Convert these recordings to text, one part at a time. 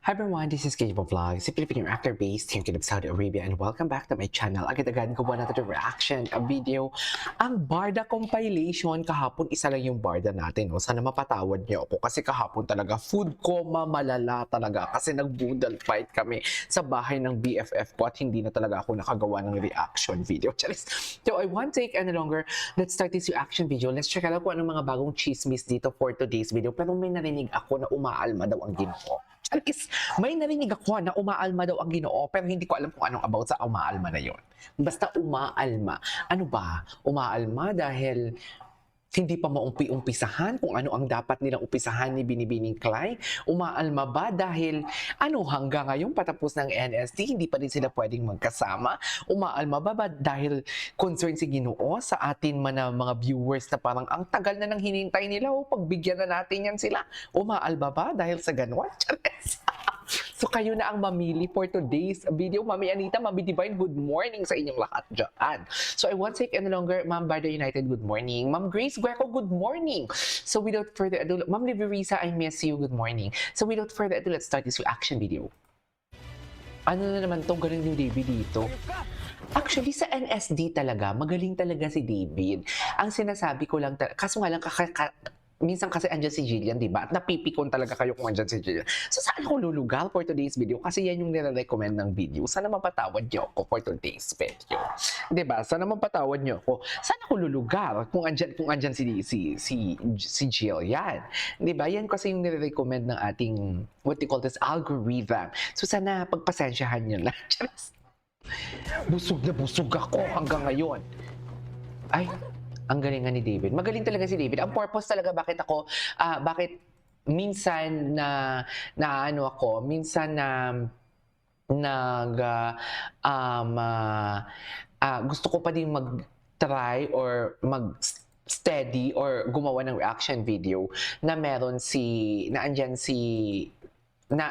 Hi everyone, this is Gabo Vlog, si Filipino actor based here in Saudi Arabia, and welcome back to my channel. Agad-agad gawa natin yung reaction, a video. Ang Barda compilation, kahapon isa lang yung Barda natin. No? Sana mapatawad niyo ako kasi kahapon talaga food coma malala talaga kasi nag-boodle fight kami sa bahay ng BFF ko at hindi na talaga ako nakagawa ng reaction video. Charis. So I won't take any longer. Let's start this reaction video. Let's check out kung anong mga bagong chismis dito for today's video. Pero may narinig ako na umaalma daw ang Ginoo. Charis, may narinig ako na umaalma daw ang Ginoo pero hindi ko alam kung anong about sa umaalma na yon. Basta umaalma. Ano ba? Umaalma dahil hindi pa maumpi-umpisahan kung ano ang dapat nilang umpisahan ni Binibining Klay? Umaalma ba dahil hanggang ngayon patapos ng NSD, hindi pa rin sila pwedeng magkasama? Umaalma ba dahil concern si Ginoo sa atin man na mga viewers na parang ang tagal na nang hinintay nila pagbigyan na natin yan sila? Umaalma ba dahil sa ganun? Chares! So kayo na ang mamili for today's video. Mami Anita, Mami Divine, good morning sa inyong lahat dyan. So I won't take any longer. Ma'am Barda United, good morning. Ma'am Grace Gueco, good morning. So without further ado, Ma'am Liverisa, I miss you, good morning. So without further ado, let's start this reaction video. Ano na naman to? Galing yung David dito. Actually, sa NSD talaga, magaling talaga si David. Ang sinasabi ko lang, kaso nga lang, minsan kasi andyan si Jillian, di ba? At napipikon talaga kayo kung andyan si Jillian. So, saan ako lulugar for today's video? Kasi yan yung nire-recommend ng video. Sana mapatawad niyo ako for today's video. Di ba? Sana mapatawad niyo ako. Saan ako lulugar kung andyan si Jillian? Di ba? Yan kasi yung nire-recommend ng ating, what you call this, algorithm. So, sana pagpasensyahan niyo lang. Busog na busog ako hanggang ngayon. Ay, ang galing nga ni David. Magaling talaga si David. Ang purpose talaga bakit minsan minsan gusto ko pa din mag-try or mag-steady or gumawa ng reaction video na andyan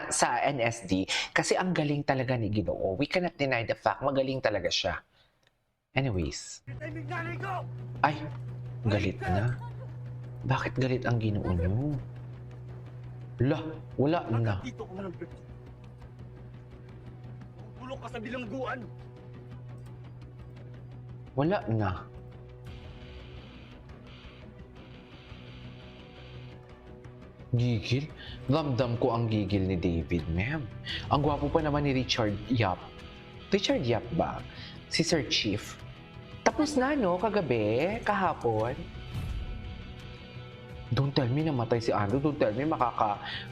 sa NSD kasi ang galing talaga ni Ginoo. We cannot deny the fact, magaling talaga siya. Anyways. Ay, galit na. Bakit galit ang Ginoo niyo? Wala na. Dito ko na lang. Tulog ka sa bilangguan. Wala na. Gigil? Ramdam ko ang gigil ni David, ma'am. Ang gwapo pa naman ni Richard Yap. Richard Yap ba? Si Sir Chief. Tapos na, no? Kagabi? Kahapon? Don't tell me namatay si Andrew. Don't tell me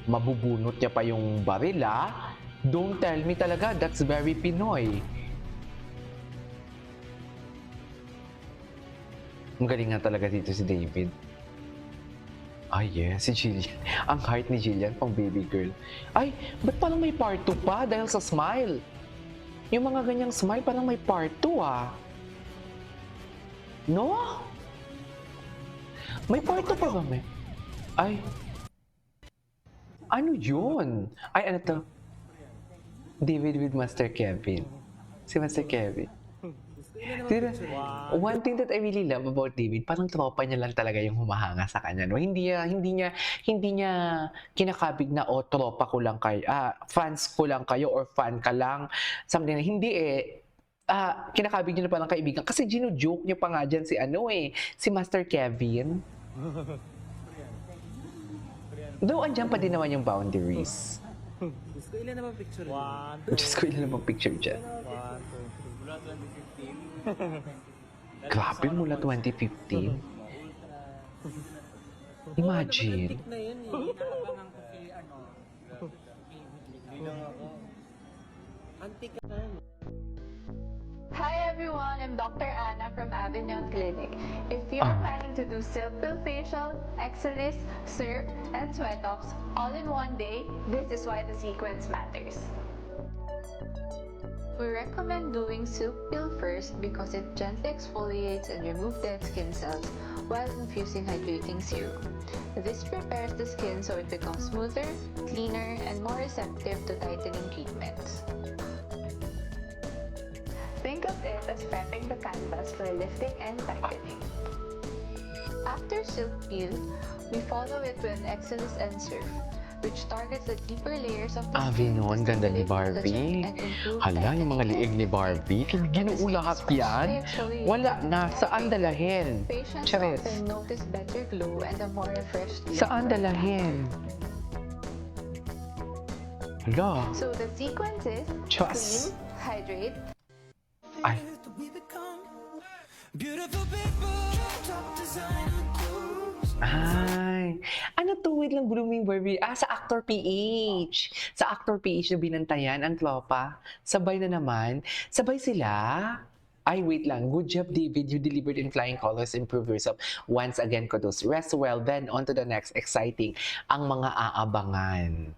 mabubunot niya pa yung baril, ah. Don't tell me talaga. That's very Pinoy. Ang galing nga talaga dito si David. Ay, yes, si Jillian. Ang heart ni Jillian pang baby girl. Ay, ba't parang may part 2 pa dahil sa smile? Yung mga ganyang smile parang may part 2, ah. No? May part 2 pa ba, may? Ay. Ano yun? Ay, ano to? David with Master Kevin. Si Master Kevin. Diba? One thing that I really love about David, parang tropa niya lang talaga yung humahanga sa kanya. No? Hindi niya kinakabig na, tropa ko lang kayo, fans ko lang kayo or fan ka lang. Something na, hindi kinakabig niyo na parang kaibigan. Kasi gino-joke niyo pa nga dyan si Master Kevin. Though, andyan pa din naman yung boundaries. Diyos ko, ilan naman picture? Diyos ko, ilan naman picture dyan? 1, 2, 3. Grabe, mula 2015. Imagine. Antik na yun eh. Inaabangan ko si bilang ako. Antik ka na. Hi everyone, I'm Dr. Anna from Avignon Clinic. If you're planning to do Silpil facial, Exelis, SERP, and Sweatox all in one day, this is why the sequence matters. We recommend doing Silpil first because it gently exfoliates and removes dead skin cells while infusing hydrating serum. This prepares the skin so it becomes smoother, cleaner, and more receptive to tightening treatments. Think of it as prepping the canvas for lifting and tightening. After silk peel, we follow it with Exelis and Surf. which targets the deeper layers of the Avinon, skin to ganda ni stimulate Barbie. collagen and improve Hala, yung mga texture. liig ni Barbie. Ginuo lahat yan. Wala na. Saan dalahin? Patients Charis. often notice better glow and a more refreshed look. Saan dalahin? Hala. So the sequence is Chas. clean, hydrate, Ay. Ay. Ano to? Wait lang, Blooming Barbie. Sa Actor PH. Sa Actor PH na binantayan, ang tropa. Sabay na naman. Sabay sila. Ay, wait lang. Good job, David. You delivered in flying colors. Improve yourself. Once again, kudos. Rest well. Then, on to the next. Exciting. Ang mga aabangan.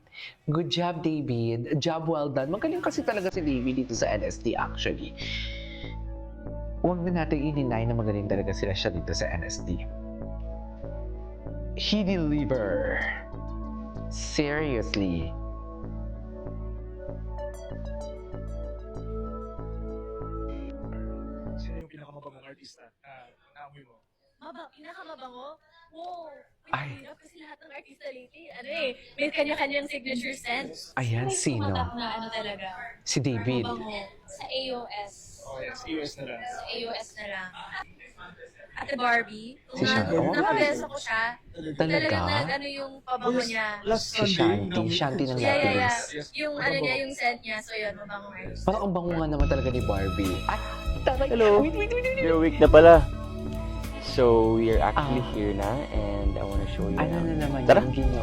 Good job, David. Job well done. Magaling kasi talaga si David dito sa NST actually. Huwag na natin ininay na magaling talaga sila siya dito sa NST. He deliver. Seriously. Sino yung pinakamabangong artista na naamoy mo? Pinakamabango? Wow! Ay. Hirap kasi lahat ng artista lately, may kanya-kanyang signature scent. Ayan, May sino? tumatak na talaga. Si David. Mabango. Sa AOS. Oh yes, EOS na lang. Sa AOS na lang. Ate Barbie. Si Shanti. Oh. Nakabesa ko siya. Talaga? Talagang yung pabango niya. Si Shanti. Shanti ng Yeah. Lapis. Yung niya, yung scent niya. So yun, mabango nga. Parang ang bango nga naman talaga ni Barbie. Ay, taray. Hello. Wait. You're awake na pala. So, we are actually here na and I want to show you Ano now. na naman Tara. yan, Gino?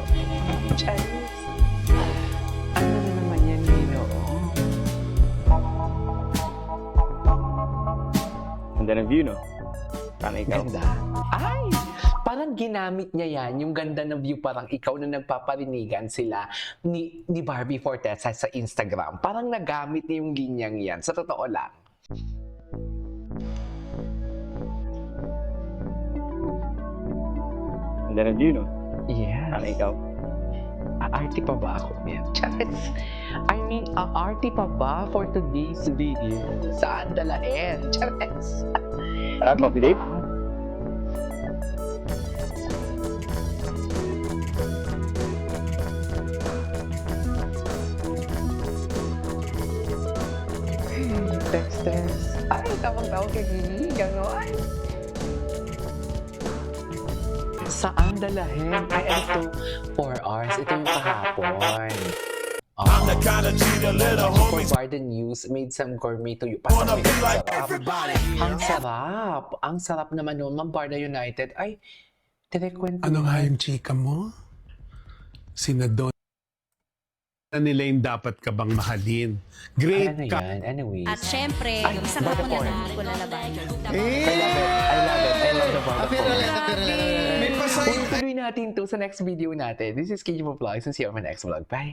Charis. Ano na naman yan, Gino? Ganda ng view, no? Parang ikaw. Ganda. Ay! Parang ginamit niya yan, yung ganda ng view, parang ikaw na nagpaparinigan sila ni Barbie Fortesa sa Instagram. Parang nagamit niya yung linyang yan. Sa totoo lang. Ganda ng view, no? Yes. Parang ikaw. Aarty pa ba ako, man? Charis. I mean, aarty pa ba for today's video? Saan dalain? Charis. Tara, coffee date? Texters. Ay, tawag-tawag kay Gigi. Gano'n. Saan dalahin? Ay, ito. 4 hours. Ito yung kahapon. I'm the kind of G the little For homies Barden News, made some gourmet tuyo. Parang wanna be like sarap. everybody. Ang sarap. Ang sarap naman nun. Ma'am Barda United. Ay, tinikwento. Ano nga yung chika mo? Sinadon na nila yung dapat ka bang mahalin. Ay, Great ano ka. yan? Anyways. At syempre, Ay, yung isang Barda hapon na Porn. hindi ko lalaban. I love it. I love it. I love the Barda Porn. May pasay. Tuloy natin to sa next video natin. This is KJ Vlogs and see you on my next vlog. Bye!